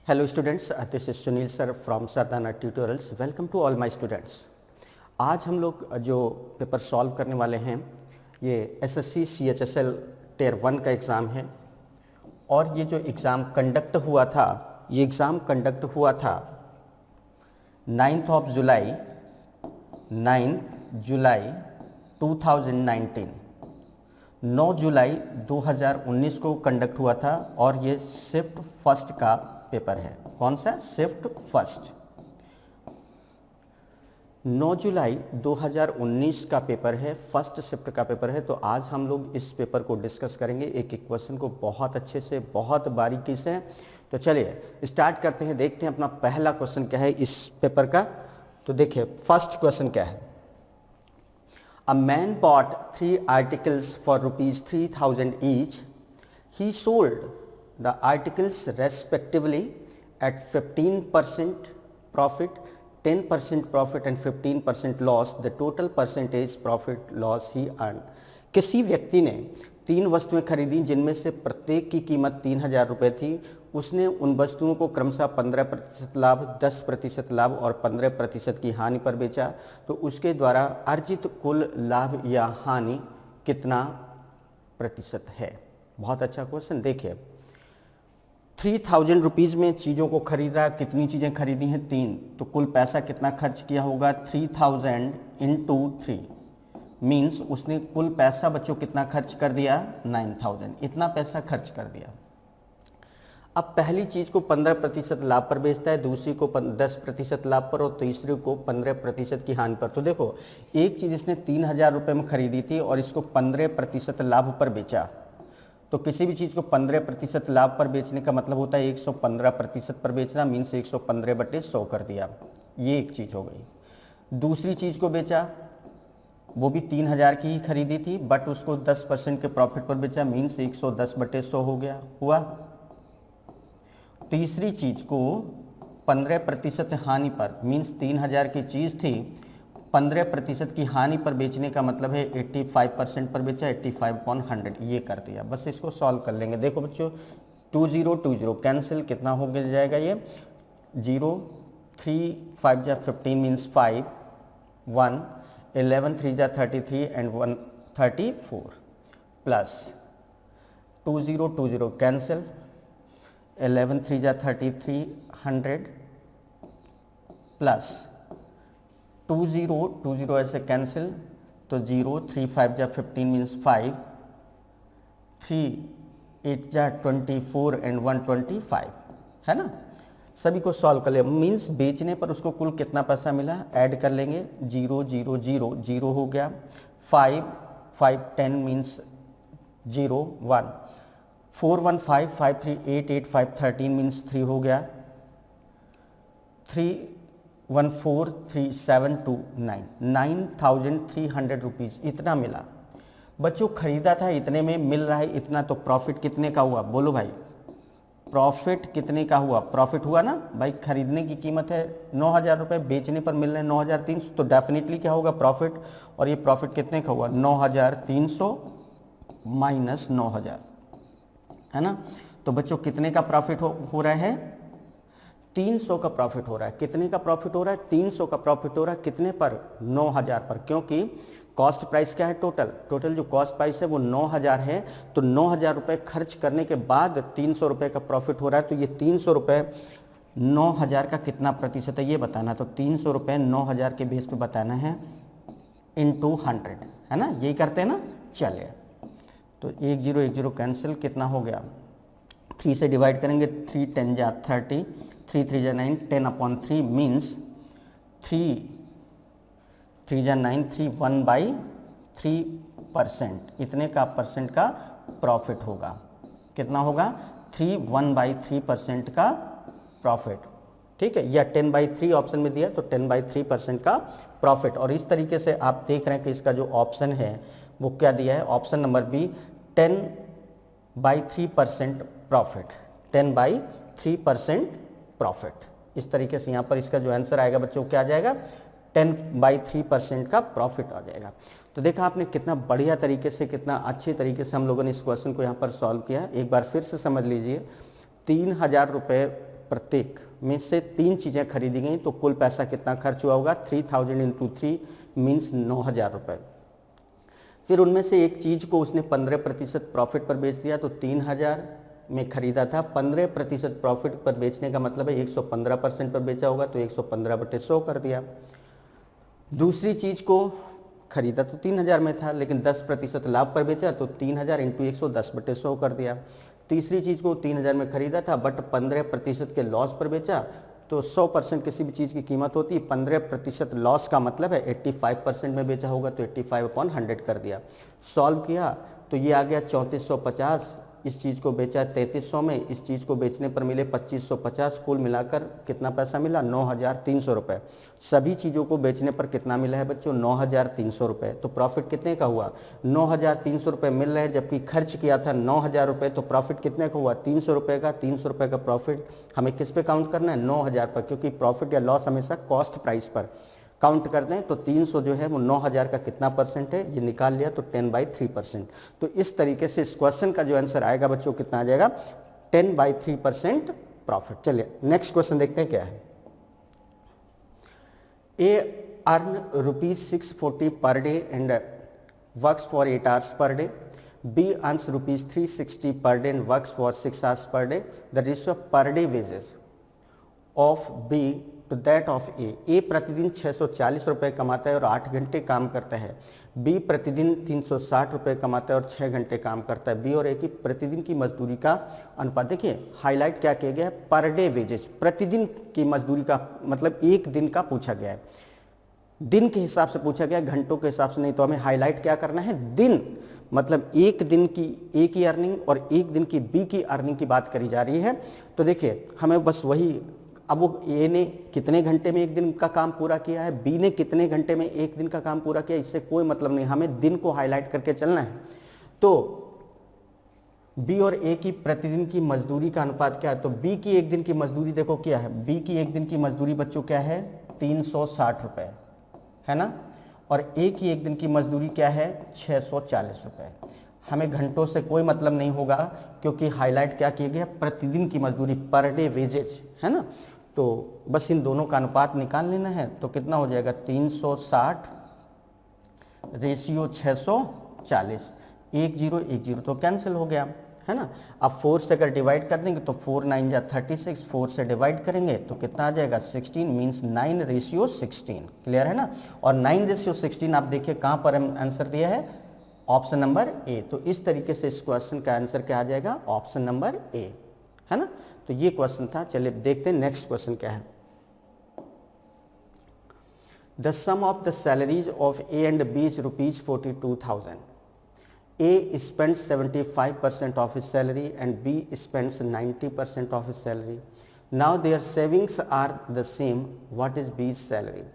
Hello students, this is Sunil sir from Sardana Tutorials. Welcome to all my students. आज हम लोग जो paper solve करने वाले हैं ये एसएससी CHSL टियर 1 का एग्ज़ाम है और ये जो एग्ज़ाम कंडक्ट हुआ था 9th जुलाई 2019 9 जुलाई 2019 को कंडक्ट हुआ था और ये शिफ्ट फर्स्ट का पेपर है। कौन सा? Shift first. 9 जुलाई 2019 का पेपर है, फर्स्ट शिफ्ट का पेपर है। तो आज हम लोग इस पेपर को डिस्कस करेंगे, एक एक क्वेश्चन को बहुत अच्छे से, बहुत बारीकी से। तो चलिए स्टार्ट करते हैं, देखते हैं अपना पहला क्वेश्चन क्या है इस पेपर का। तो देखिए फर्स्ट क्वेश्चन क्या है। A man bought 3 articles for rupees 3000 each. He sold the articles respectively at 15% profit, 10% profit and 15% loss. The total percentage profit loss he earned. किसी व्यक्ति ने 3 वस्तुएं खरीदी जिनमें से प्रत्येक की कीमत 3000 रुपये थी। उसने उन वस्तुओं को क्रमशः 15% लाभ, 10% लाभ और 15% की हानि पर बेचा। तो उसके द्वारा अर्जित कुल लाभ या हानि कितना प्रतिशत है? बहुत अच्छा क्वेश्चन। देखिए 3000 रुपीज़ में चीज़ों को खरीदा, कितनी चीज़ें खरीदी हैं? 3। तो कुल पैसा कितना खर्च किया होगा? 3000 इंटू 3 मीन्स उसने कुल पैसा बच्चों कितना खर्च कर दिया? 9000। इतना पैसा खर्च कर दिया। अब पहली चीज़ को 15% लाभ पर बेचता है, दूसरी को 10% लाभ पर और तीसरी को 15% की हानि पर। तो देखो एक चीज़ इसने 3000 रुपये में खरीदी थी और इसको 15% लाभ पर बेचा। तो किसी भी चीज़ को 15% लाभ पर बेचने का मतलब होता है 115% पर बेचना, मीन्स 115/100 कर दिया। ये एक चीज़ हो गई। दूसरी चीज़ को बेचा, वो भी 3000 की ही खरीदी थी बट उसको 10% के प्रॉफिट पर बेचा, मीन्स 110/100 हो गया हुआ। तीसरी चीज़ को 15% हानि पर, मीन्स 3000 की चीज़ थी, 15% की हानि पर बेचने का मतलब है 85% पर बेचा, 85/100 ये कर दिया। बस इसको सॉल्व कर लेंगे। देखो बच्चों 20 कैंसिल, कितना हो जाएगा ये? 0 3 5 जा 15 मीन्स 5 1 11 3 जा 33 एंड 1 34 प्लस 20 कैंसिल, 11 3 जा 33 100 प्लस 20 ऐसे कैंसिल तो 0 3 5 जा 15 मीन्स 5 3 8 जा 24 एंड 125 है ना। सभी को सॉल्व कर ले, मीन्स बेचने पर उसको कुल कितना पैसा मिला? ऐड कर लेंगे। 0 0 0 0 हो गया, 5 5 10 मीन्स 0 1 4 1 5 5 3 8 8 5 13 मीन्स 3 हो गया, 3 1 4 3 7 2 9 9300 रुपीज़ इतना मिला। बच्चों खरीदा था इतने में, मिल रहा है इतना, तो प्रॉफिट कितने का हुआ? बोलो भाई प्रॉफिट कितने का हुआ? प्रॉफिट हुआ ना भाई। खरीदने की कीमत है 9000 रुपये, बेचने पर मिल रहे हैं 9300, तो डेफिनेटली क्या होगा? प्रॉफिट। और ये प्रॉफिट कितने का हुआ? 9300 माइनस 9000 है ना। तो बच्चों कितने का प्रॉफिट हो रहा है? 300 का प्रॉफिट हो रहा है। कितने का प्रॉफिट हो रहा है? 300 का प्रॉफिट हो रहा है। कितने पर? 9000 पर, क्योंकि कॉस्ट प्राइस क्या है? टोटल जो कॉस्ट प्राइस है वो 9000 है। तो 9000 रुपये खर्च करने के बाद 300 रुपये का प्रॉफिट हो रहा है। तो ये 300 रुपये 9000 का कितना प्रतिशत है ये बताना। तो 300 रुपये 9000 के बेस पे बताना है इंटू 100 है ना, यही करते हैं ना। चलिए तो 10 कैंसिल, कितना हो गया? 3 से डिवाइड करेंगे, 3 10 जा 30, 3 3 जा 9, 10/3 मीन्स 3 3 जा 9 3 1/3%। इतने का परसेंट का प्रॉफिट होगा। कितना होगा? 1/3% का प्रॉफिट। ठीक है, या 10/3 ऑप्शन में दिया तो 10/3% का प्रॉफिट। और इस तरीके से आप देख रहे हैं कि इसका जो ऑप्शन है वो क्या दिया है? Option number B 10/3% profit, 10/3% profit. इस तरीके से यहाँ पर इसका जो आंसर आएगा बच्चों क्या आ जाएगा? 10/3% का प्रॉफिट आ जाएगा। तो देखा आपने कितना बढ़िया तरीके से, कितना अच्छे तरीके से हम लोगों ने इस क्वेश्चन को यहाँ पर सॉल्व किया। एक बार फिर से समझ लीजिए, 3000 रुपये प्रत्येक में से 3 चीज़ें खरीदी गई तो कुल पैसा कितना खर्च हुआ होगा, 3000 इंटू 3 मीन्स 9000 रुपये। फिर उनमें से एक चीज़ को उसने 15% प्रॉफिट पर बेच दिया तो 3000 में खरीदा था, 15% प्रॉफिट पर बेचने का मतलब है 115% पर बेचा होगा तो 115/100 कर दिया। दूसरी चीज़ को खरीदा तो 3000 में था लेकिन 10% लाभ पर बेचा तो 3000 इंटू 110/100 कर दिया। तीसरी चीज़ को 3000 में खरीदा था बट 15% के लॉस पर बेचा तो 100% किसी भी चीज़ की कीमत होती है, 15% लॉस का मतलब है 85% में बेचा होगा तो 85/100 कर दिया। सॉल्व किया तो ये आ गया 3450, इस चीज़ को बेचा 3300 में, इस चीज़ को बेचने पर मिले 2550, कुल मिलाकर कितना पैसा मिला, 9300 रुपये। सभी चीज़ों को बेचने पर कितना मिला है बच्चों, 9300 रुपये। तो प्रॉफिट कितने का हुआ, 9300 रुपये मिल रहे हैं, जबकि खर्च किया था 9000 रुपये, तो प्रॉफिट कितने का हुआ, 300 रुपये का। 300 रुपये का प्रॉफिट हमें किस पे काउंट करना है, 9000 पर, क्योंकि प्रॉफिट या लॉस हमेशा कॉस्ट प्राइस पर काउंट कर दें। तो 300 जो है वो 9000 का कितना परसेंट है, ये निकाल लिया तो 10/3%। तो इस तरीके से इस क्वेश्चन का जो आंसर आएगा बच्चों कितना आ जाएगा, 10/3% प्रॉफिट। चलिए नेक्स्ट क्वेश्चन देखते हैं क्या है। ए earn ₹640 per day and works for 8 hours per day. B earns ₹360 per day and works for 6 hours per day. The ratio of per day wages of B to that of A प्रतिदिन 640 रुपये कमाता है और 8 घंटे काम करता है। B प्रतिदिन 360 रुपये कमाता है और 6 घंटे काम करता है। बी और ए की प्रतिदिन की मजदूरी का अनुपात, देखिए हाईलाइट क्या किया गया है, पर डे वेजेस, प्रतिदिन की मजदूरी का मतलब एक दिन का पूछा गया है, दिन के हिसाब से पूछा गया, घंटों के हिसाब से नहीं। तो हमें हाईलाइट क्या करना है, दिन, मतलब एक दिन की ए की अर्निंग और एक दिन की बी की अर्निंग की बात करी जा रही है। तो देखिए हमें बस वही, अब वो ए ने कितने घंटे में एक दिन का काम पूरा किया है, बी ने कितने घंटे में एक दिन का काम पूरा किया, इससे कोई मतलब नहीं, हमें दिन को हाईलाइट करके चलना है। तो बी और ए की प्रतिदिन की मजदूरी का अनुपात क्या है, तो बी की एक दिन की मजदूरी देखो क्या है, बी की एक दिन की मजदूरी बच्चों क्या है, 360 रुपये है ना, और ए की एक दिन की मजदूरी क्या है, 640 रुपये। हमें घंटों से कोई मतलब नहीं होगा क्योंकि हाईलाइट क्या किया गया, प्रतिदिन की मजदूरी, पर डे वेजेज है ना। तो बस इन दोनों का अनुपात निकाल लेना है तो कितना हो जाएगा, 360 रेशियो 640, 1010 तो कैंसिल हो गया है ना। अब 4 से अगर डिवाइड कर देंगे तो 4 9 जा 36, 4 से डिवाइड करेंगे तो कितना आ जाएगा, 16, मीन्स 9:16। क्लियर है ना। और 9:16 आप देखिए कहाँ पर हम आंसर दिया है, ऑप्शन नंबर ए। तो इस तरीके से इस क्वेश्चन का आंसर क्या आ जाएगा, ऑप्शन नंबर ए है ना। तो ये क्वेश्चन था। चलिए देखते हैं नेक्स्ट क्वेश्चन क्या है। The sum of the salaries of A and B is ₹42,000. A spends 75% of his salary and B spends 90% of his salary. Now their savings are the same. What is B's salary?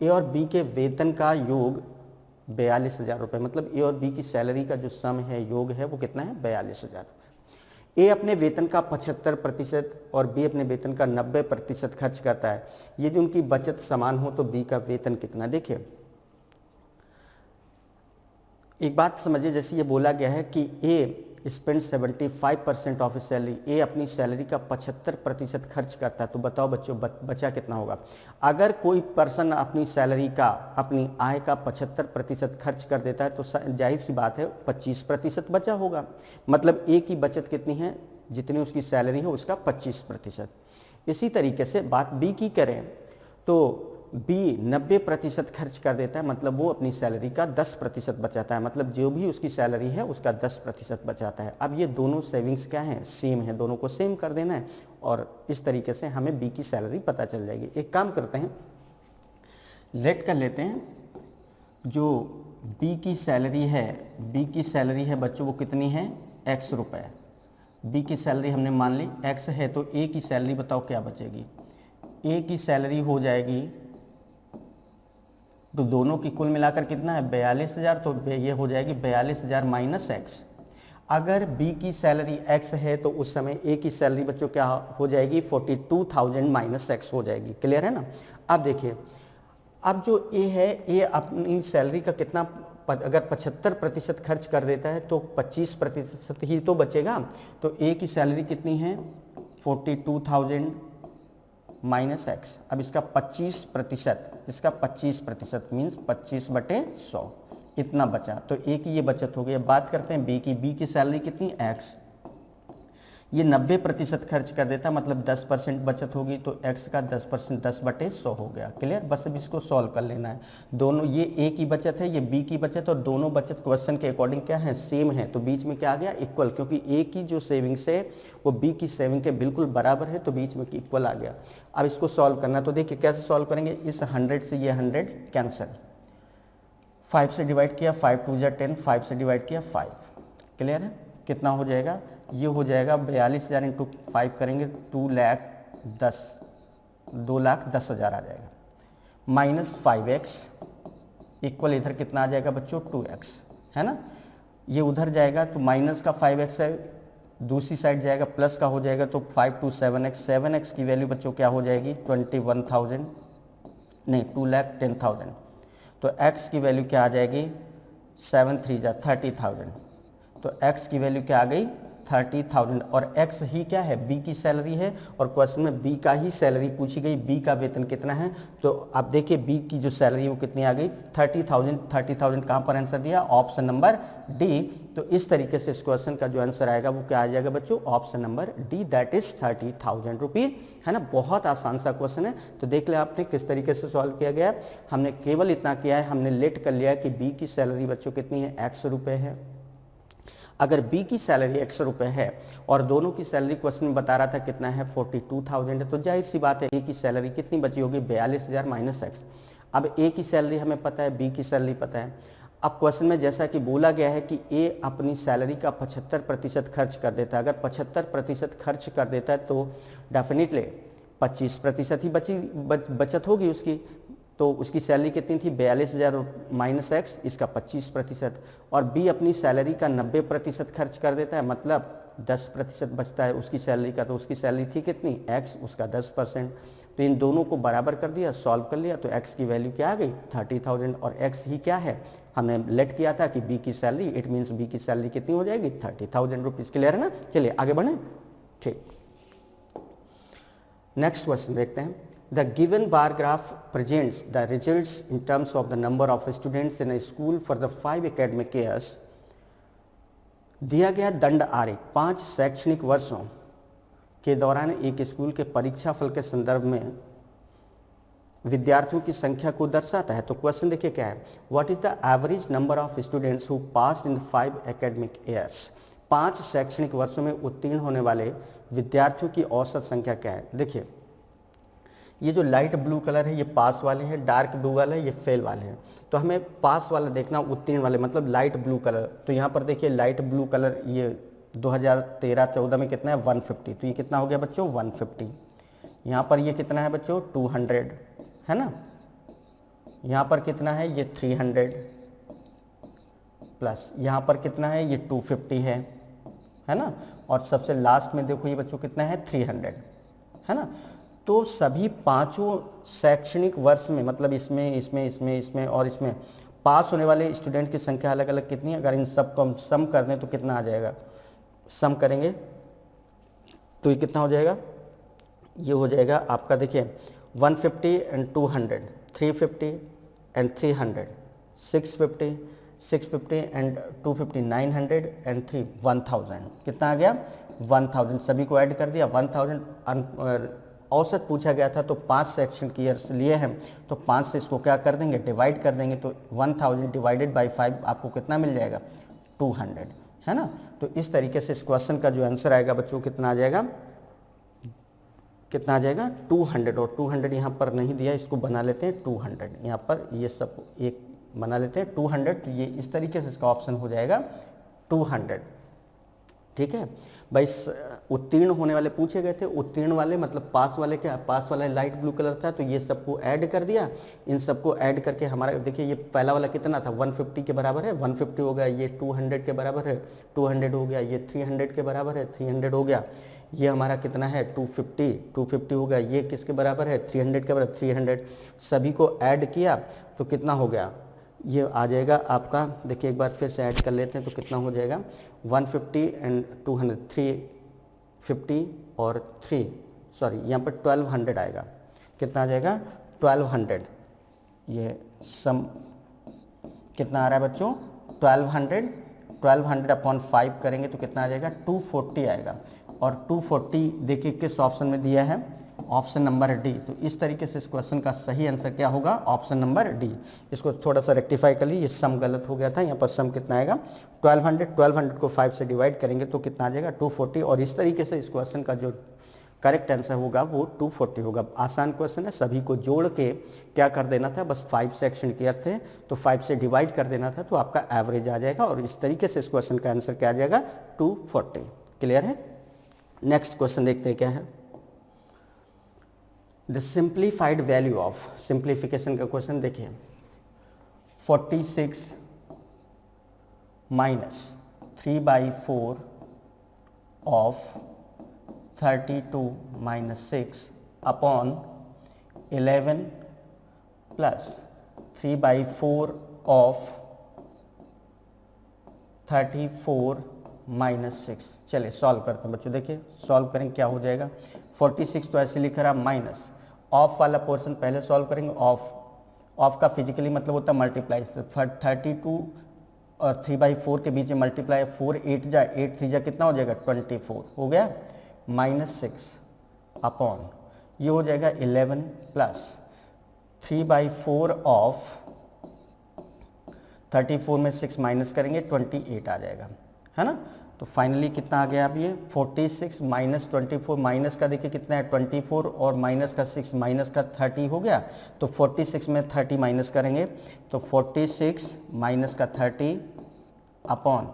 A और B के वेतन का योग 42,000 रुपये, मतलब ए और B की salary का जो सम है, योग है, वो कितना है, 42,000 रुपये। ए अपने वेतन का 75% और बी अपने वेतन का 90% खर्च करता है। यदि उनकी बचत समान हो तो बी का वेतन कितना। देखिए एक बात समझिए, जैसे ये बोला गया है कि ए स्पेंड 75% ऑफ हिज सैलरी, ए अपनी सैलरी का 75% खर्च करता है। तो बताओ बच्चों बचा कितना होगा। अगर कोई पर्सन अपनी सैलरी का, अपनी आय का 75% खर्च कर देता है तो जाहिर सी बात है 25% बचा होगा। मतलब ए की बचत कितनी है, जितनी उसकी सैलरी है उसका 25%। इसी तरीके से बात बी की करें तो बी 90% खर्च कर देता है, मतलब वो अपनी सैलरी का 10% बचाता है, मतलब जो भी उसकी सैलरी है उसका 10% बचाता है। अब ये दोनों सेविंग्स क्या हैं, सेम है, दोनों को सेम कर देना है और इस तरीके से हमें बी की सैलरी पता चल जाएगी। एक काम करते हैं, लेट कर लेते हैं, जो बी की सैलरी है बच्चों वो कितनी है, X रुपये। बी की सैलरी हमने मान ली X है, तो ए की सैलरी बताओ क्या बचेगी। ए की सैलरी हो जाएगी, तो दोनों की कुल मिलाकर कितना है, 42,000, तो ये हो जाएगी 42,000 माइनस X। अगर B की सैलरी X है तो उस समय A की सैलरी बच्चों क्या हो जाएगी, 42,000 माइनस X हो जाएगी। क्लियर है ना। अब देखिए, अब जो A है, A अपनी सैलरी का कितना, अगर 75% खर्च कर देता है तो 25% ही तो बचेगा। तो A की सैलरी कितनी है, 42,000 माइनस एक्स। अब इसका 25% मीन्स 25/100 इतना बचा। तो ए की ये बचत हो गई। अब बात करते हैं बी की सैलरी कितनी, एक्स। ये 90% खर्च कर देता, मतलब 10% बचत होगी, तो x का 10% 10/100 हो गया। क्लियर? बस अब इसको सॉल्व कर लेना है। दोनों, ये a की बचत है, ये b की बचत, और दोनों बचत क्वेश्चन के अकॉर्डिंग क्या है, सेम है। तो बीच में क्या आ गया, इक्वल, क्योंकि a की जो सेविंग्स है वो b की सेविंग के बिल्कुल बराबर है, तो बीच में इक्वल आ गया। अब इसको सॉल्व करना, तो देखिए कैसे सॉल्व करेंगे। इस 100 से ये 100 कैंसिल, 5 से डिवाइड किया, 5 2 जा 10, 5 से डिवाइड किया 5। क्लियर है? कितना हो जाएगा, ये हो जाएगा 42,000 इंटू 5 करेंगे 2,10,000 आ जाएगा। माइनस 5x इक्वल इधर कितना आ जाएगा बच्चों, 2x, है ना। ये उधर जाएगा तो माइनस का 5x है, दूसरी साइड जाएगा प्लस का हो जाएगा, तो 5 2 7x, 7x की वैल्यू बच्चों क्या हो जाएगी, 21,000 नहीं 2,10,000। तो x की वैल्यू क्या आ जाएगी, 7 3 जा 30,000। तो x की वैल्यू क्या आ गई, 30,000। और x ही क्या है, b की सैलरी है, और क्वेश्चन में b का ही सैलरी पूछी गई, b का वेतन कितना है। तो आप देखिए b की जो सैलरी है वो कितनी आ गई, 30,000। 30,000 कहाँ पर आंसर दिया, ऑप्शन नंबर डी। तो इस तरीके से इस क्वेश्चन का जो आंसर आएगा वो क्या आ जाएगा बच्चों, option number D, that is 30,000 rupees, है ना। बहुत आसान सा क्वेश्चन है। तो देख ले आपने किस तरीके से सॉल्व किया गया। हमने केवल इतना किया है, हमने लेट कर लिया है कि b की सैलरी बच्चों कितनी है, x रुपये है। अगर b की सैलरी 100 रुपये है और दोनों की सैलरी क्वेश्चन में बता रहा था कितना है, 42,000 है, तो जाहिर सी बात है a की सैलरी कितनी बची होगी, 42,000 माइनस x। अब a की सैलरी हमें पता है, b की सैलरी पता है। अब क्वेश्चन में जैसा कि बोला गया है कि a अपनी सैलरी का 75% खर्च कर देता है। अगर 75% खर्च कर देता है तो डेफिनेटली 25% ही बचत होगी उसकी। तो उसकी सैलरी कितनी थी, 42,000 माइनस एक्स, इसका 25%। और बी अपनी सैलरी का 90% खर्च कर देता है, मतलब 10% बचता है उसकी सैलरी का। तो उसकी सैलरी थी कितनी, एक्स, उसका 10%। तो इन दोनों को बराबर कर दिया, सॉल्व कर लिया, तो एक्स की वैल्यू क्या आ गई, 30,000। और एक्स ही क्या है, हमने लेट किया था कि बी की सैलरी, इट मीन्स बी की सैलरी कितनी हो जाएगी, 30,000 रुपीज़। क्लियर है ना। चलिए आगे बढ़ें। ठीक, नेक्स्ट क्वेश्चन देखते हैं। The given bar graph presents the results in terms of the number of students in a school for the 5 academic years. दिया गया दंड आरेख 5 शैक्षणिक वर्षों के दौरान एक स्कूल के परीक्षा फल के संदर्भ में विद्यार्थियों की संख्या को दर्शाता है। तो क्वेश्चन देखिए क्या है, what is the average number of students who passed in 5 academic years. 5 शैक्षणिक वर्षों में उत्तीर्ण होने वाले विद्यार्थियों की औसत संख्या क्या है। देखिए ये जो लाइट ब्लू कलर है ये पास वाले हैं, डार्क ब्लू वाला है ये फेल वाले हैं। तो हमें पास वाला देखना, उत्तीर्ण वाले मतलब लाइट ब्लू कलर। तो यहाँ पर देखिए लाइट ब्लू कलर ये 2013-14 में कितना है, 150। तो ये कितना हो गया बच्चों, 150। यहाँ पर ये कितना है बच्चों, 200, है ना। यहाँ पर कितना है, ये 300 प्लस यहाँ पर कितना है, ये 250 है ना। और सबसे लास्ट में देखो ये बच्चों कितना है, 300, है ना। तो सभी पांचों शैक्षणिक वर्ष में, मतलब इसमें और इसमें पास होने वाले स्टूडेंट की संख्या अलग अलग कितनी है। अगर इन सब को हम सम कर दें तो कितना आ जाएगा, सम करेंगे तो ये कितना हो जाएगा, ये हो जाएगा आपका देखिए 150 एंड 200, 350 एंड 300, 650, 650 एंड 250, 900 एंड 1000। कितना आ गया, 1000। सभी को ऐड कर दिया, 1000। औसत पूछा गया था तो 5 शैक्षणिक ईयर्स लिए हैं, तो 5 से इसको क्या कर देंगे, डिवाइड कर देंगे। तो 1000 डिवाइडेड बाई 5 आपको कितना मिल जाएगा, 200, है ना। तो इस तरीके से इस क्वेश्चन का जो आंसर आएगा बच्चों कितना आ जाएगा, कितना आ जाएगा, 200। और 200 यहाँ पर नहीं दिया, इसको बना लेते हैं 200। यहाँ पर ये सब एक बना लेते हैं 200। तो ये इस तरीके से इसका ऑप्शन हो जाएगा 200। ठीक है भाई, उत्तीर्ण होने वाले पूछे गए थे, उत्तीर्ण वाले मतलब पास वाले, क्या पास वाला लाइट ब्लू कलर था, तो ये सबको ऐड कर दिया। इन सबको ऐड करके हमारा देखिए ये पहला वाला कितना था, 150 के बराबर है, 150 हो गया। ये 200 के बराबर है, 200 हो गया। ये 300 के बराबर है, 300 हो गया। ये हमारा कितना है, 250 हो गया। ये किसके बराबर है, 300 के बराबर, 300। सभी को ऐड किया तो कितना हो गया, ये आ जाएगा आपका, देखिए एक बार फिर से ऐड कर लेते हैं तो कितना हो जाएगा, 150 एंड 200, 350 और 3 सॉरी यहाँ पर 1200 आएगा। कितना आ जाएगा 1200। ये सम कितना आ रहा है बच्चों 1200 अपॉन 5 करेंगे तो कितना आ जाएगा 240 आएगा। और 240 देखिए किस ऑप्शन में दिया है, ऑप्शन नंबर डी। तो इस तरीके से इस क्वेश्चन का सही आंसर क्या होगा, ऑप्शन नंबर डी। इसको थोड़ा सा रेक्टिफाई कर लीजिए, ये सम गलत हो गया था। यहाँ पर सम कितना आएगा 1200 को 5 से डिवाइड करेंगे तो कितना आ जाएगा 240। और इस तरीके से इस क्वेश्चन का जो करेक्ट आंसर होगा वो 240 होगा। आसान क्वेश्चन है, सभी को जोड़ के क्या कर देना था, बस 5 सेक्शन क्लियर थे तो 5 से डिवाइड कर देना था तो आपका एवरेज आ जाएगा। और इस तरीके से इस क्वेश्चन का आंसर क्या आ जाएगा 240। क्लियर है। नेक्स्ट क्वेश्चन देखते हैं क्या है। The simplified value of, simplification का क्वेश्चन देखिए, 46 minus 3/4 of 32 minus 6 upon 11 plus 3/4 of 34 minus 6। चलिए सॉल्व करते हैं बच्चों। देखिए सॉल्व करेंगे क्या हो जाएगा। 46 तो ऐसे लिख रहा, माइनस ऑफ वाला पोर्शन पहले सॉल्व करेंगे। ऑफ का फिजिकली मतलब होता है मल्टीप्लाई। 32 और 3/4 के बीच में मल्टीप्लाई, 4 8 जा 8 3 जा कितना हो जाएगा 24 हो गया, माइनस 6 अपॉन ये हो जाएगा 11 प्लस 3/4 ऑफ 34 में 6 माइनस करेंगे 28 आ जाएगा, है ना। तो फाइनली कितना आ गया अब ये 46 माइनस 24, माइनस का देखिए कितना है 24 और माइनस का 6 माइनस का 30 हो गया। तो 46 में 30 माइनस करेंगे तो 46 माइनस का 30 अपॉन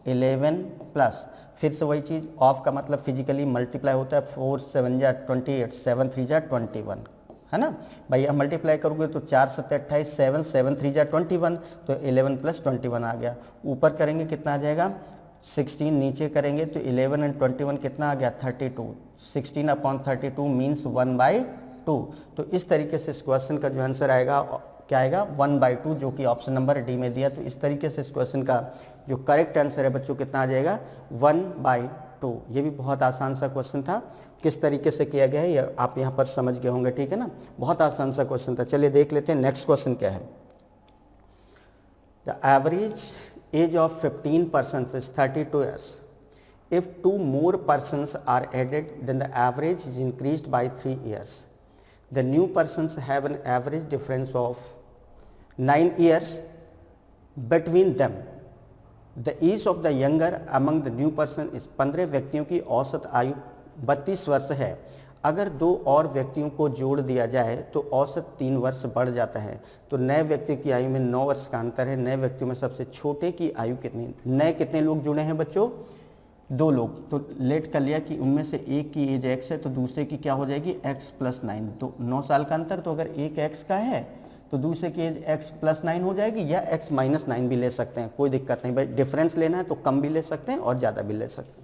11 प्लस फिर से वही चीज़, ऑफ का मतलब फिजिकली मल्टीप्लाई होता है, 4 7 जा 28, 7 3 जा 21, है ना भाई। अब मल्टीप्लाई करोगे तो 4 7 28, 7 7 3 जा 21, तो 11 प्लस 21 आ गया। ऊपर करेंगे कितना आ जाएगा 16, नीचे करेंगे तो 11 एंड 21 कितना आ गया 32। 16 अपॉन 32 मीन्स 1/2। तो इस तरीके से इस क्वेश्चन का जो आंसर आएगा क्या आएगा 1/2, जो कि ऑप्शन नंबर डी में दिया। तो इस तरीके से इस क्वेश्चन का जो करेक्ट आंसर है बच्चों कितना आ जाएगा 1/2। ये भी बहुत आसान सा क्वेश्चन था, किस तरीके से किया गया है ये आप यहाँ पर समझ गए होंगे, ठीक है ना। बहुत आसान सा क्वेश्चन था। चलिए देख लेते हैं नेक्स्ट क्वेश्चन क्या है। The average age of 15 persons is 32 years. If 2 more persons are added, then the average is increased by 3 years. The new persons have an average difference of 9 years between them. The age of the younger among the new person is 15 व्यक्तियों की औसत आयु 32 वर्ष है। अगर 2 और व्यक्तियों को जोड़ दिया जाए तो औसत 3 वर्ष बढ़ जाता है। तो नए व्यक्ति की आयु में 9 वर्ष का अंतर है। नए व्यक्तियों में सबसे छोटे की आयु कितनी, नए कितने लोग जुड़े हैं बच्चों 2 लोग। तो लेट कर लिया कि उनमें से एक की एज x है तो दूसरे की क्या हो जाएगी x + 9। तो 9 साल का अंतर, तो अगर एक x का है तो दूसरे की एज x + 9 हो जाएगी, या x - 9 भी ले सकते हैं, कोई दिक्कत नहीं भाई। डिफरेंस लेना है तो कम भी ले सकते हैं और ज़्यादा भी ले सकते हैं।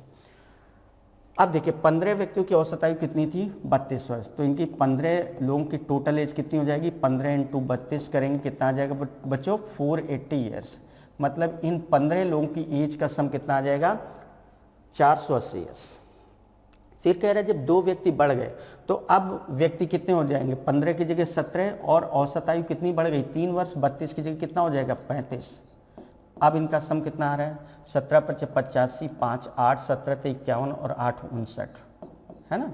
अब देखिए 15 व्यक्तियों की औसत आयु कितनी थी 32 वर्ष। तो इनकी 15 लोगों की टोटल एज कितनी हो जाएगी, 15 × 32 करेंगे कितना आ जाएगा बच्चों 480 ईयर्स। मतलब इन 15 लोगों की एज का सम कितना आ जाएगा 480 ईयर्स। फिर कह रहे हैं जब 2 व्यक्ति बढ़ गए तो अब व्यक्ति कितने हो जाएंगे, 15 की जगह 17 और औसत आयु कितनी बढ़ गई 3 वर्ष, 32 की जगह कितना हो जाएगा 35। अब इनका सम कितना आ रहा है 17 × 85, 5 8 17 × 51 और 8 59, है ना।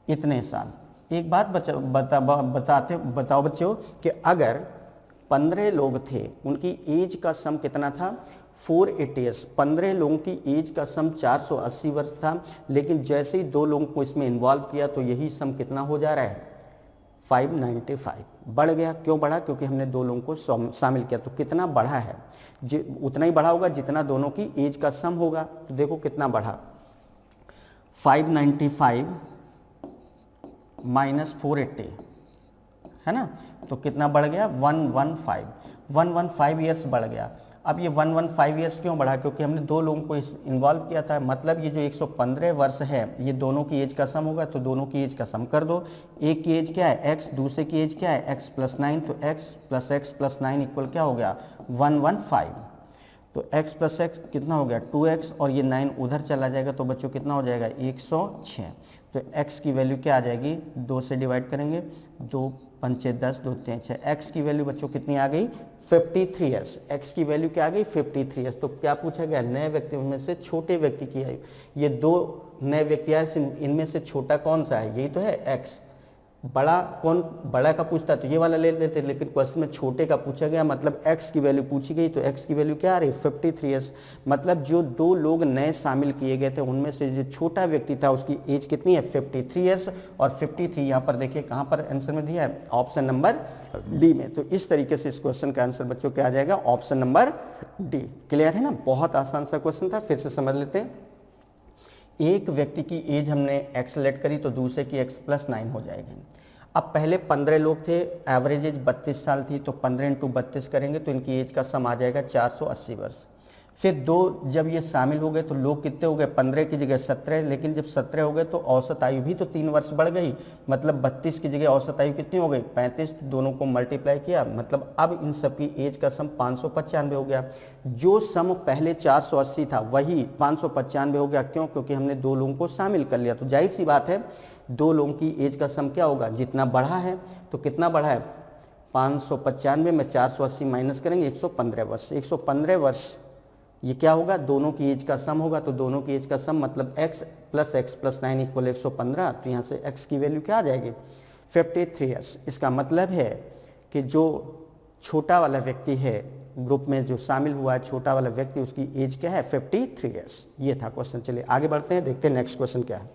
इतने साल। एक बात बताओ बच्चों कि अगर 15 लोग थे उनकी एज का सम कितना था 480 ईयर्स। 15 लोगों की एज का सम 480 वर्ष था, लेकिन जैसे ही 2 लोगों को इसमें इन्वॉल्व किया तो यही सम कितना हो जा रहा है 595 बढ़ गया। क्यों बढ़ा, क्योंकि हमने 2 लोगों को शामिल किया। तो कितना बढ़ा है, उतना ही बढ़ा होगा जितना दोनों की एज का सम होगा। तो देखो कितना बढ़ा 595 माइनस 480, है ना। तो कितना बढ़ गया 115 ईयर्स बढ़ गया। अब ये 115 ईयर्स क्यों बढ़ा, क्योंकि हमने 2 लोगों को इन्वॉल्व किया था। मतलब ये जो 115 वर्ष है ये दोनों की एज का सम होगा। तो दोनों की एज का सम कर दो। एक की एज क्या है x, दूसरे की एज क्या है x + 9। तो x + x + 9 इक्वल क्या हो गया 115। तो x प्लस एक्स कितना हो गया 2x, और ये 9 उधर चला जाएगा तो बच्चों कितना हो जाएगा 106। तो x की वैल्यू क्या आ जाएगी, 2 से डिवाइड करेंगे, 2 पंचे 10, 2 3 6, x की वैल्यू बच्चों कितनी आ गई 53s। x की वैल्यू क्या आ गई 53s। तो क्या पूछा गया, नए व्यक्तियों में से छोटे व्यक्ति की आयु। ये 2 नए व्यक्ति आए, इनमें से छोटा कौन सा है, यही तो है x। बड़ा कौन, बड़ा का पूछता तो ये वाला ले लेते, लेकिन क्वेश्चन में छोटे का पूछा गया, मतलब x की वैल्यू पूछी गई, तो x की वैल्यू क्या आ रही 53s। मतलब जो 2 लोग नए शामिल किए गए थे उनमें से जो छोटा व्यक्ति था उसकी एज कितनी है 53s, और 53 यहाँ पर देखिए कहाँ पर आंसर में दिया है, ऑप्शन नंबर डी में। तो इस तरीके से इस क्वेश्चन का आंसर बच्चों क्या आ जाएगा, ऑप्शन नंबर डी। क्लियर है ना, बहुत आसान सा क्वेश्चन था, फिर से समझ लेते हैं। एक व्यक्ति की एज हमने x लेट करी तो दूसरे की x प्लस 9 हो जाएगी। अब पहले 15 लोग थे, एवरेज एज 32 साल थी, तो 15 इंटू 32 करेंगे तो इनकी एज का सम आ जाएगा 480 वर्ष। फिर 2 जब ये शामिल हो गए तो लोग कितने हो गए, 15 की जगह 17, लेकिन जब 17 हो गए तो औसत आयु भी तो 3 वर्ष बढ़ गई, मतलब 32 की जगह औसत आयु कितनी हो गई 35, तो दोनों को मल्टीप्लाई किया, मतलब अब इन सब की एज का सम 595 हो गया। जो सम पहले 480 था वही 595 हो गया, क्यों, क्योंकि हमने 2 लोगों को शामिल कर लिया। तो जाहिर सी बात है 2 लोगों की एज का सम क्या होगा, जितना बढ़ा है, तो कितना बढ़ा है 595 में 480 माइनस करेंगे 115 वर्ष। 115 वर्ष ये क्या होगा, दोनों की एज का सम होगा, तो दोनों की एज का सम मतलब x प्लस 9 इक्वल 115, तो यहाँ से x की वैल्यू क्या आ जाएगी 53s। इसका मतलब है कि जो छोटा वाला व्यक्ति है ग्रुप में जो शामिल हुआ है, छोटा वाला व्यक्ति, उसकी एज क्या है 53s। ये था क्वेश्चन। चलिए आगे बढ़ते हैं, देखते हैं नेक्स्ट क्वेश्चन क्या है।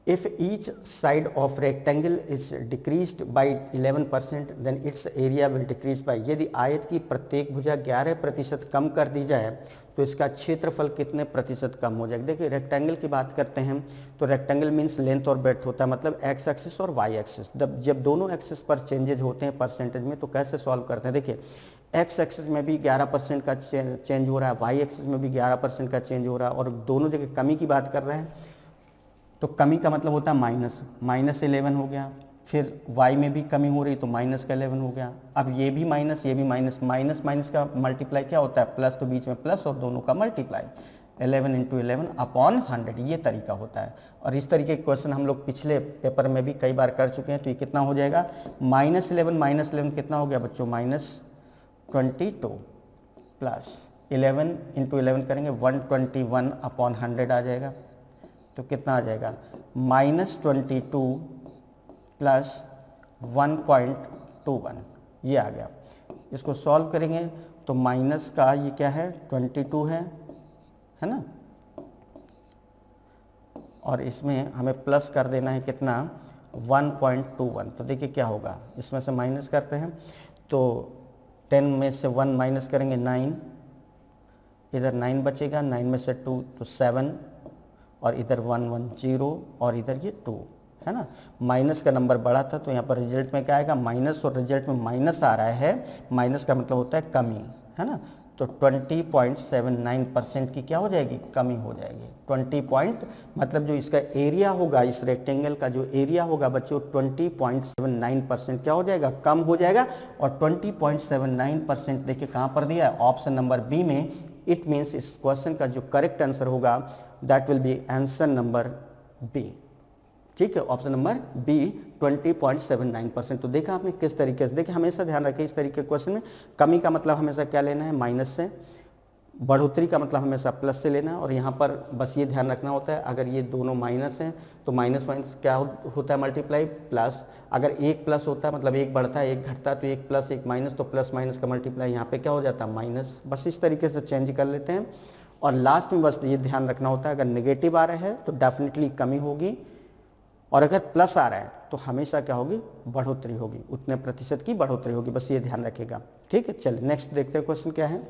If each side of rectangle is decreased by 11%, then its area will decrease by। यदि आयत की प्रत्येक भुजा 11% कम कर दी जाए तो इसका क्षेत्रफल कितने प्रतिशत कम हो जाएगा। देखिए रेक्टेंगल की बात करते हैं तो रेक्टेंगल मीन्स लेंथ और ब्रेड्थ होता है, मतलब एक्स एक्सिस और वाई एक्सिस। जब दोनों एक्सिस पर चेंजेज होते हैं परसेंटेज में तो कैसे सॉल्व करते हैं। देखिए एक्स एक्सिस में भी 11% का चेंज हो रहा है, वाई एक्सिस में भी 11% का चेंज हो रहा है, और दोनों जगह कमी की बात कर रहे हैं तो कमी का मतलब होता है माइनस 11 हो गया। फिर y में भी कमी हो रही तो माइनस का 11 हो गया। अब ये भी माइनस, ये भी माइनस, माइनस का मल्टीप्लाई क्या होता है प्लस, तो बीच में प्लस और दोनों का मल्टीप्लाई 11 इंटू 11 अपॉन 100, ये तरीका होता है। और इस तरीके के क्वेश्चन हम लोग पिछले पेपर में भी कई बार कर चुके हैं। तो ये कितना हो जाएगा -11 कितना हो गया बच्चों -22 प्लस 11 इंटू 11 करेंगे 121 अपॉन 100 आ जाएगा। तो कितना आ जाएगा -22 प्लस 1.21, ये आ गया। इसको सॉल्व करेंगे तो माइनस का ये क्या है 22 है ना, और इसमें हमें प्लस कर देना है कितना 1.21। तो देखिए क्या होगा, इसमें से माइनस करते हैं तो 10 में से 1 माइनस करेंगे 9, इधर 9 बचेगा, 9 में से 2 तो 7, और इधर 1 1 0, और इधर ये 2 है ना। माइनस का नंबर बड़ा था तो यहाँ पर रिजल्ट में क्या आएगा माइनस, और रिजल्ट में माइनस आ रहा है, माइनस का मतलब होता है कमी, है ना। तो 20.79% की क्या हो जाएगी कमी हो जाएगी। 20 मतलब जो इसका एरिया होगा, इस रेक्टेंगल का जो एरिया होगा बच्चों 20.79% क्या हो जाएगा कम हो जाएगा। और 20.79% देखिए कहाँ पर दिया है ऑप्शन नंबर बी में। इट मीन्स इस क्वेश्चन का जो करेक्ट आंसर होगा that will be answer number B. ठीक है, ऑप्शन नंबर बी 20.79%। तो देखा आपने किस तरीके से, देखिए हमेशा ध्यान रखें इस तरीके के क्वेश्चन में कमी का मतलब हमेशा क्या लेना है माइनस से, बढ़ोतरी का मतलब हमेशा प्लस से लेना है। और यहाँ पर बस ये ध्यान रखना होता है अगर ये दोनों माइनस हैं तो माइनस माइनस क्या होता है मल्टीप्लाई प्लस। अगर एक प्लस होता है मतलब एक बढ़ता है एक घटता है, तो एक प्लस एक माइनस, तो प्लस माइनस का मल्टीप्लाई यहाँ पे क्या हो जाता है माइनस। बस इस तरीके से चेंज कर लेते हैं। और लास्ट में बस ये ध्यान रखना होता है अगर नेगेटिव आ रहा है तो डेफिनेटली कमी होगी, और अगर प्लस आ रहा है तो हमेशा क्या होगी बढ़ोतरी होगी, उतने प्रतिशत की बढ़ोतरी होगी। बस ये ध्यान रखिएगा। ठीक है, चलिए नेक्स्ट देखते हैं क्वेश्चन क्या है।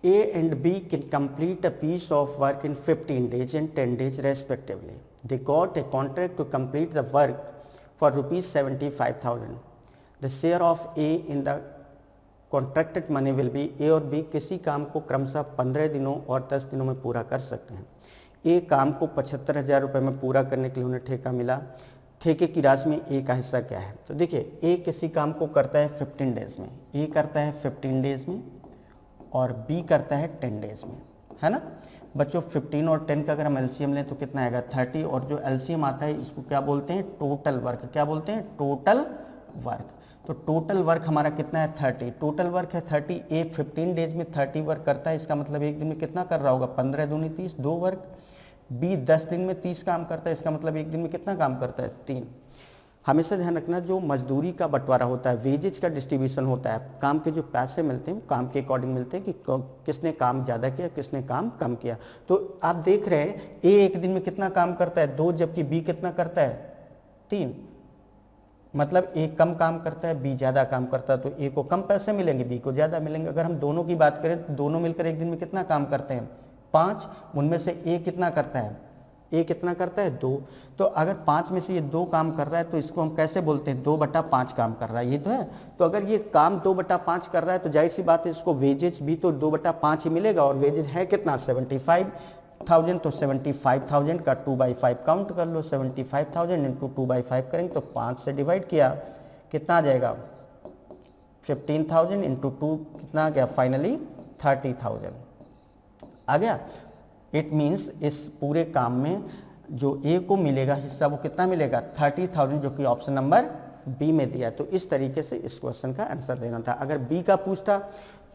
A and B can complete a piece of work in 15 days and 10 days respectively. They got a contract to complete the work for rupees 75,000. The share of A in the contracted money will be, A और B किसी काम को क्रमशः 15 दिनों और 10 दिनों में पूरा कर सकते हैं। ए काम को 75,000 रुपये में पूरा करने के लिए उन्हें ठेका मिला। ठेके की राशि में ए का हिस्सा क्या है? तो देखिए ए किसी काम को करता है 15 डेज में, ए करता है 15 डेज में और बी करता है 10 डेज में, है ना बच्चों। 15 और 10 का अगर हम एलसीएम लें तो कितना आएगा 30, और जो एलसीएम आता है इसको क्या बोलते हैं? Total work. क्या बोलते हैं? Total work. तो टोटल वर्क हमारा कितना है? 30। टोटल वर्क है 30। ए 15 डेज में 30 वर्क करता है, इसका मतलब एक दिन में कितना कर रहा होगा? 15 दूनी 30, 2 वर्क। बी 10 दिन में 30 काम करता है, इसका मतलब एक दिन में कितना काम करता है? 3। हमेशा ध्यान रखना जो मजदूरी का बंटवारा होता है, वेजेज का डिस्ट्रीब्यूशन होता है, काम के जो पैसे मिलते हैं वो काम के अकॉर्डिंग मिलते हैं कि किसने काम ज़्यादा किया, किसने काम कम किया। तो आप देख रहे हैं ए एक दिन में कितना काम करता है? 2, जबकि बी कितना करता है? 3। मतलब ए कम काम करता है, बी ज़्यादा काम करता है, तो ए को कम पैसे मिलेंगे, बी को ज़्यादा मिलेंगे। अगर हम दोनों की बात करें तो दोनों मिलकर एक दिन में कितना काम करते हैं? 5। उनमें से ए कितना करता है? ए कितना करता है? 2। तो अगर 5 में से ये 2 काम कर रहा है तो इसको हम कैसे बोलते हैं? 2/5 काम कर रहा है, ये तो है। तो अगर ये काम 2/5 कर रहा है तो जाहिर सी बात है इसको वेजेज भी तो 2/5 ही मिलेगा, और वेजेज है कितना? 75,000। तो 75,000 का 2/5 काउंट कर लो, 75,000 इंटू 2/5 करेंगे तो 5 से डिवाइड किया, कितना आ जाएगा? 15,000 इंटू 2 कितना आ गया? फाइनली 30,000 आ गया। इट मीन्स इस पूरे काम में जो ए को मिलेगा हिस्सा वो कितना मिलेगा? 30,000, जो कि ऑप्शन नंबर बी में दिया है। तो इस तरीके से इस क्वेश्चन का आंसर देना था। अगर बी का पूछता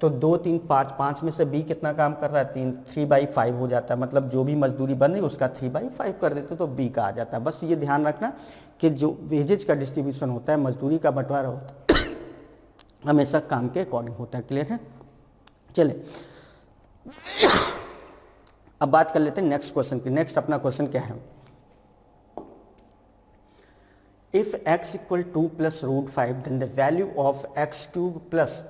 तो 2, 3, 5, 5 में से बी कितना काम कर रहा है? 3, 3/5 हो जाता है, मतलब जो भी मजदूरी बन रही है उसका 3/5 कर देते तो बी का आ जाता है। बस ये ध्यान रखना कि जो वेजेज का डिस्ट्रीब्यूशन होता है, मजदूरी का बंटवारा होता है, हमेशा काम के अकॉर्डिंग होता है। क्लियर है? चले अब बात कर लेते हैं नेक्स्ट क्वेश्चन की। नेक्स्ट अपना क्वेश्चन क्या है? If x equal 2 + √5 then the value of x³ plus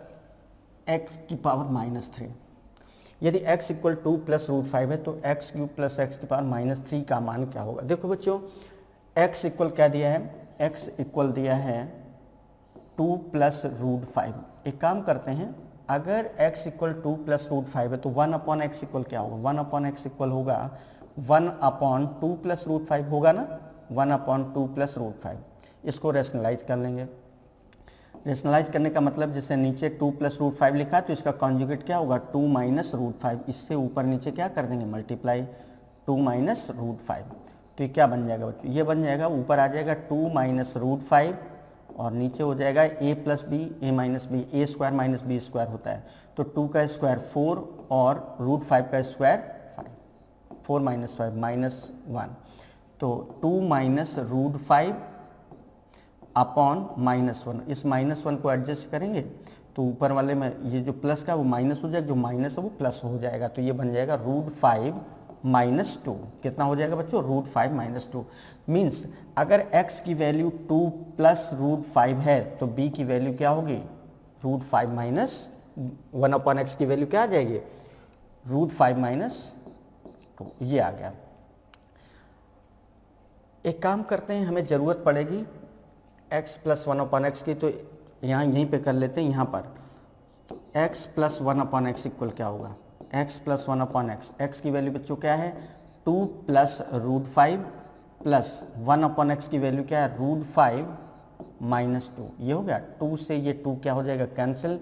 x⁻³ यदि x इक्वल 2 + √5 है तो x³ प्लस x⁻³ का मान क्या होगा? देखो बच्चों x इक्वल क्या दिया है? x इक्वल दिया है 2 + √5। एक काम करते हैं, अगर x इक्वल 2 + √5 है तो 1/x इक्वल क्या होगा? 1/x इक्वल होगा 1/2 + √5 होगा ना, 1/2 + √5। इसको रेशनलाइज कर लेंगे। रेशनलाइज करने का मतलब जैसे नीचे 2 + √5 लिखा तो इसका कॉन्जुगेट क्या होगा? 2 - √5। इससे ऊपर नीचे क्या कर देंगे? मल्टीप्लाई 2 - √5। तो ये क्या बन जाएगा बच्चों? ये बन जाएगा, ऊपर आ जाएगा 2 - √5 और नीचे हो जाएगा a + b, a - b, a² - b² होता है। तो 2 का स्क्वायर 4 और √5 का स्क्वायर 5, 4 - 5 -1। तो 2 - √5 अपॉन -1। इस -1 को एडजस्ट करेंगे तो ऊपर वाले में ये जो प्लस का वो माइनस हो जाएगा, जो माइनस है वो प्लस हो जाएगा। तो ये बन जाएगा √5 - 2। कितना हो जाएगा बच्चों? √5 - 2। मीन्स अगर x की वैल्यू 2 + √5 है तो b की वैल्यू क्या होगी? √5 - 1/x की वैल्यू क्या आ जाएगी? √5 - 2। ये आ गया। एक काम करते हैं, हमें ज़रूरत पड़ेगी x + 1/x की, तो यहाँ यहीं पे कर लेते हैं। यहाँ पर तो x + 1/x इक्वल क्या होगा? x + 1/x, x की वैल्यू बच्चों क्या है? 2 + √5 प्लस 1/x की वैल्यू क्या है? √5 - 2। ये हो गया। 2 से ये 2 क्या हो जाएगा? कैंसिल।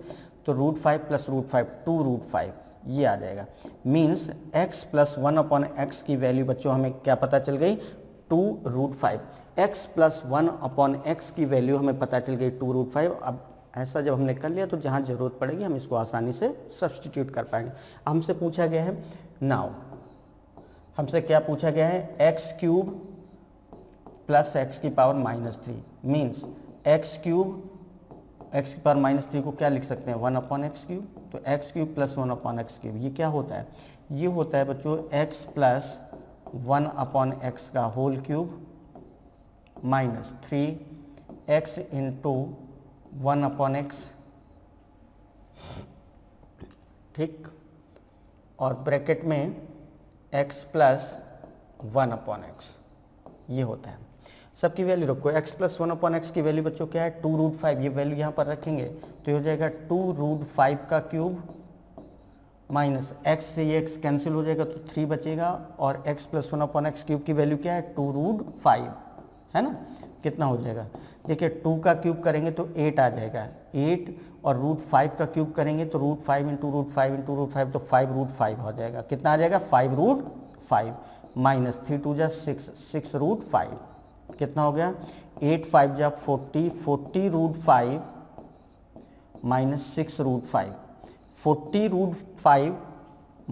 तो √5 + √5 2√5 ये आ जाएगा। मीन्स x + 1/x की वैल्यू बच्चों हमें क्या पता चल गई? 2√5। x + 1/x की वैल्यू हमें पता चल गई 2√5। अब ऐसा जब हमने कर लिया तो जहाँ ज़रूरत पड़ेगी हम इसको आसानी से सब्सटीट्यूट कर पाएंगे। हमसे पूछा गया है नाउ, हमसे क्या पूछा गया है? x³ plus x⁻³ means x³ x⁻³ को क्या लिख सकते हैं? 1/x³। तो x³ + 1/x³ ये क्या होता है? ये होता है बच्चों x + 1/x का होल क्यूब -3x × 1/x, ठीक, और ब्रैकेट में x + 1/x ये होता है। सबकी वैल्यू रखो। x + 1/x की वैल्यू बच्चों क्या है? 2√5। ये वैल्यू यहाँ पर रखेंगे तो ये हो जाएगा 2√5 का क्यूब माइनस x से ये x कैंसिल हो जाएगा तो 3 बचेगा, और x + 1/x क्यूब की वैल्यू क्या है? 2√5 है ना। कितना हो जाएगा, देखिए 2 का क्यूब करेंगे तो 8 आ जाएगा, 8 और √5 का क्यूब करेंगे तो √5 इंटू √5 इंटू √5 तो 5√5 हो जाएगा, कितना आ जाएगा 5√5 माइनस 3 2 जा 6 6√5 कितना हो गया 8 5 जा 40 40√5 माइनस 6√5 40√5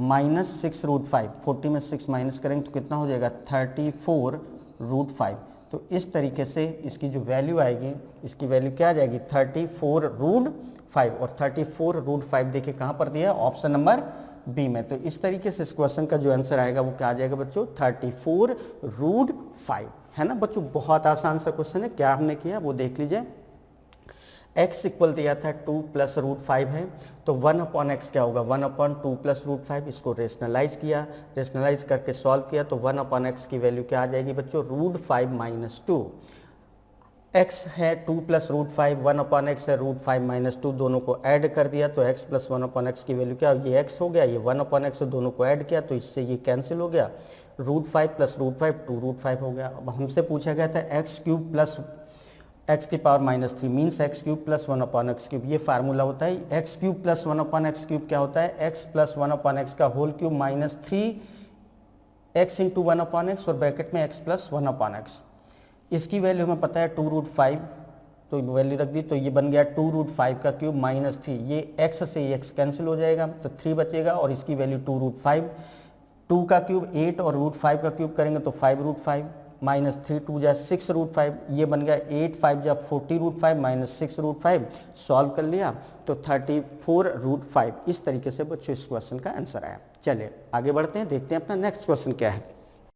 माइनस 6√5 40 में 6 माइनस करेंगे तो कितना हो जाएगा 34√5। तो इस तरीके से इसकी जो वैल्यू आएगी, इसकी वैल्यू क्या आ जाएगी 34√5 और 34√5 देखिए कहाँ पर दिया है, ऑप्शन नंबर बी में। तो इस तरीके से इस क्वेश्चन का जो आंसर आएगा वो क्या आ जाएगा बच्चों 34√5, है ना बच्चों। बहुत आसान सा क्वेश्चन है, क्या हमने किया वो देख लीजिए। x इक्वल दिया था 2 प्लस √5 है, तो 1/x क्या होगा 1/2 प्लस √5, इसको रेशनलाइज किया, रेशनलाइज करके सॉल्व किया तो 1/x की वैल्यू क्या आ जाएगी बच्चों √5 माइनस 2। x है 2 प्लस √5, 1/x है √5 माइनस 2, दोनों को ऐड कर दिया तो x प्लस 1/x की वैल्यू क्या, ये x हो गया, ये 1/x, दोनों को ऐड किया तो इससे ये कैंसिल हो गया, √5 प्लस √5 2√5 हो गया। अब हमसे पूछा गया था x क्यूब प्लस x की power minus 3 means x cube plus 1/x cube, ये फार्मूला होता है। x cube plus 1/x cube क्या होता है, x प्लस 1/x का whole cube minus 3x into 1/x और ब्रैकेट में x प्लस 1/x। इसकी वैल्यू हमें पता है 2√5, तो वैल्यू रख दी तो ये बन गया 2√5 का क्यूब माइनस 3, ये x से ये x कैंसिल हो जाएगा तो 3 बचेगा और इसकी वैल्यू 2√5, 2 का क्यूब 8 और √5 का क्यूब करेंगे तो 5√5 माइनस 3 2 जा 6√5, ये बन गया 8 5 जा 40√5 माइनस 6√5, सॉल्व कर लिया तो 34√5। इस तरीके से बच्चों इस क्वेश्चन का आंसर आया। चलिए आगे बढ़ते हैं, देखते हैं अपना नेक्स्ट क्वेश्चन क्या है।